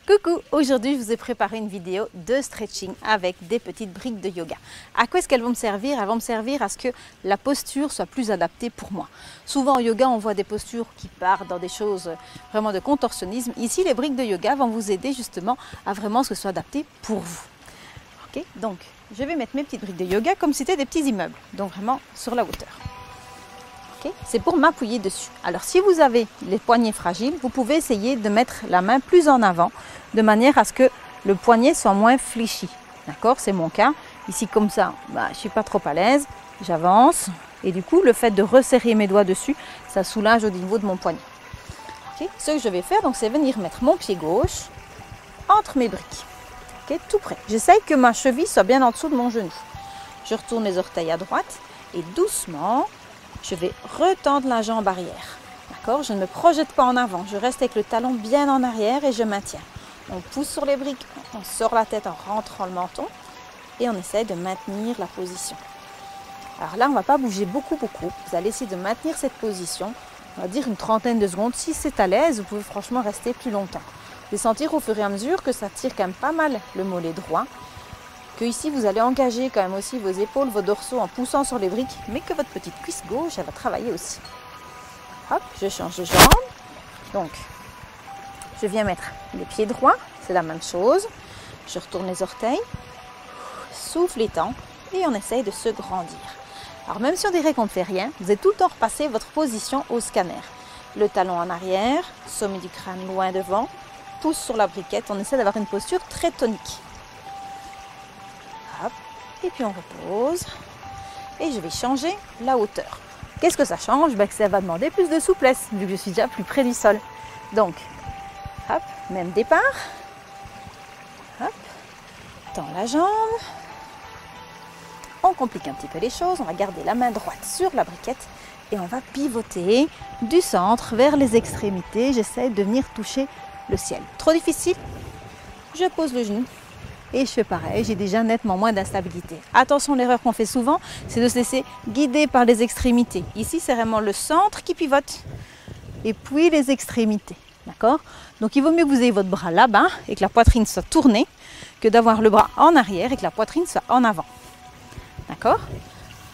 Coucou, aujourd'hui je vous ai préparé une vidéo de stretching avec des petites briques de yoga. À quoi est-ce qu'elles vont me servir? Elles vont me servir à ce que la posture soit plus adaptée pour moi. Souvent en yoga on voit des postures qui partent dans des choses vraiment de contorsionnisme. Ici les briques de yoga vont vous aider justement à vraiment ce que ce soit adapté pour vous. Ok, donc je vais mettre mes petites briques de yoga comme si c'était des petits immeubles, donc vraiment sur la hauteur. C'est pour m'appuyer dessus. Alors si vous avez les poignets fragiles, vous pouvez essayer de mettre la main plus en avant de manière à ce que le poignet soit moins fléchi. D'accord, c'est mon cas. Ici comme ça, je ne suis pas trop à l'aise. J'avance et du coup le fait de resserrer mes doigts dessus, ça soulage au niveau de mon poignet. Ce que je vais faire, donc, c'est venir mettre mon pied gauche entre mes briques. Tout près. J'essaye que ma cheville soit bien en dessous de mon genou. Je retourne les orteils à droite et doucement, je vais retendre la jambe arrière. D'accord? Je ne me projette pas en avant. Je reste avec le talon bien en arrière et je maintiens. On pousse sur les briques, on sort la tête en rentrant le menton et on essaie de maintenir la position. Alors là, on ne va pas bouger beaucoup. Vous allez essayer de maintenir cette position, on va dire une trentaine de secondes. Si c'est à l'aise, vous pouvez franchement rester plus longtemps. Vous allez sentir au fur et à mesure que ça tire quand même pas mal le mollet droit. Que ici vous allez engager quand même aussi vos épaules, vos dorsaux en poussant sur les briques, mais que votre petite cuisse gauche, elle va travailler aussi. Hop, je change de jambe. Donc, je viens mettre les pieds droits, c'est la même chose. Je retourne les orteils, souffle étend et on essaye de se grandir. Alors même si on dirait qu'on ne fait rien, vous allez tout le temps repasser votre position au scanner. Le talon en arrière, sommet du crâne loin devant, pousse sur la briquette, on essaie d'avoir une posture très tonique. Hop. Et puis on repose et je vais changer la hauteur. Qu'est-ce que ça change? Que ça va demander plus de souplesse vu que je suis déjà plus près du sol. Donc, hop, même départ. Hop, tends la jambe. On complique un petit peu les choses. On va garder la main droite sur la briquette et on va pivoter du centre vers les extrémités. J'essaie de venir toucher le ciel. Trop difficile? Je pose le genou. Et je fais pareil, j'ai déjà nettement moins d'instabilité. Attention, l'erreur qu'on fait souvent, c'est de se laisser guider par les extrémités. Ici, c'est vraiment le centre qui pivote et puis les extrémités. D'accord? Donc, il vaut mieux que vous ayez votre bras là-bas et que la poitrine soit tournée que d'avoir le bras en arrière et que la poitrine soit en avant. D'accord?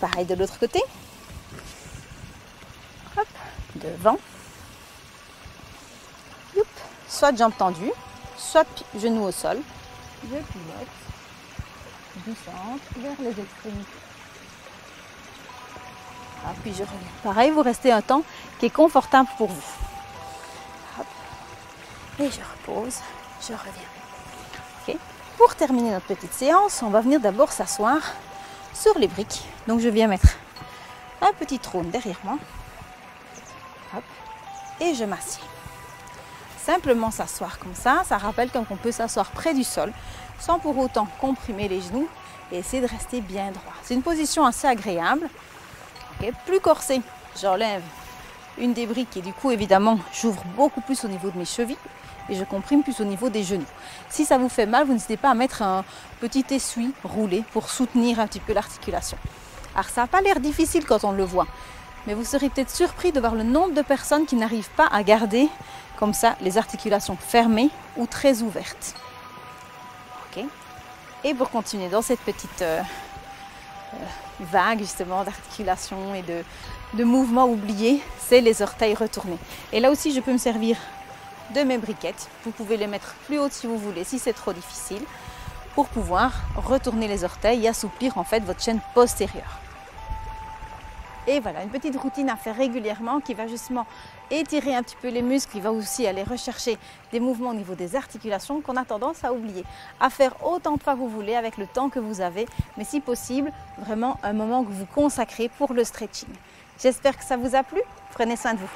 Pareil de l'autre côté. Hop, devant. Youp. Soit jambes tendues, soit genoux au sol. Je pivote du centre vers les extrémités. Ah, puis je reviens. Pareil, vous restez un temps qui est confortable pour vous. Hop. Et je repose, je reviens. Okay. Pour terminer notre petite séance, on va venir d'abord s'asseoir sur les briques. Donc je viens mettre un petit trône derrière moi. Hop. Et je m'assieds. Simplement s'asseoir comme ça rappelle qu'on peut s'asseoir près du sol sans pour autant comprimer les genoux et essayer de rester bien droit. C'est une position assez agréable. Plus corsée, j'enlève une des briques et du coup évidemment j'ouvre beaucoup plus au niveau de mes chevilles et je comprime plus au niveau des genoux. Si ça vous fait mal, vous n'hésitez pas à mettre un petit essuie roulé pour soutenir un petit peu l'articulation. Alors ça n'a pas l'air difficile quand on le voit, mais vous serez peut-être surpris de voir le nombre de personnes qui n'arrivent pas à garder comme ça les articulations fermées ou très ouvertes. Okay. Et pour continuer dans cette petite vague justement d'articulation et de mouvements oubliés, c'est les orteils retournés. Et là aussi je peux me servir de mes briquettes. Vous pouvez les mettre plus hautes si vous voulez, si c'est trop difficile, pour pouvoir retourner les orteils et assouplir en fait votre chaîne postérieure. Et voilà, une petite routine à faire régulièrement qui va justement étirer un petit peu les muscles, qui va aussi aller rechercher des mouvements au niveau des articulations qu'on a tendance à oublier. À faire autant de fois que vous voulez avec le temps que vous avez, mais si possible, vraiment un moment que vous consacrez pour le stretching. J'espère que ça vous a plu. Prenez soin de vous.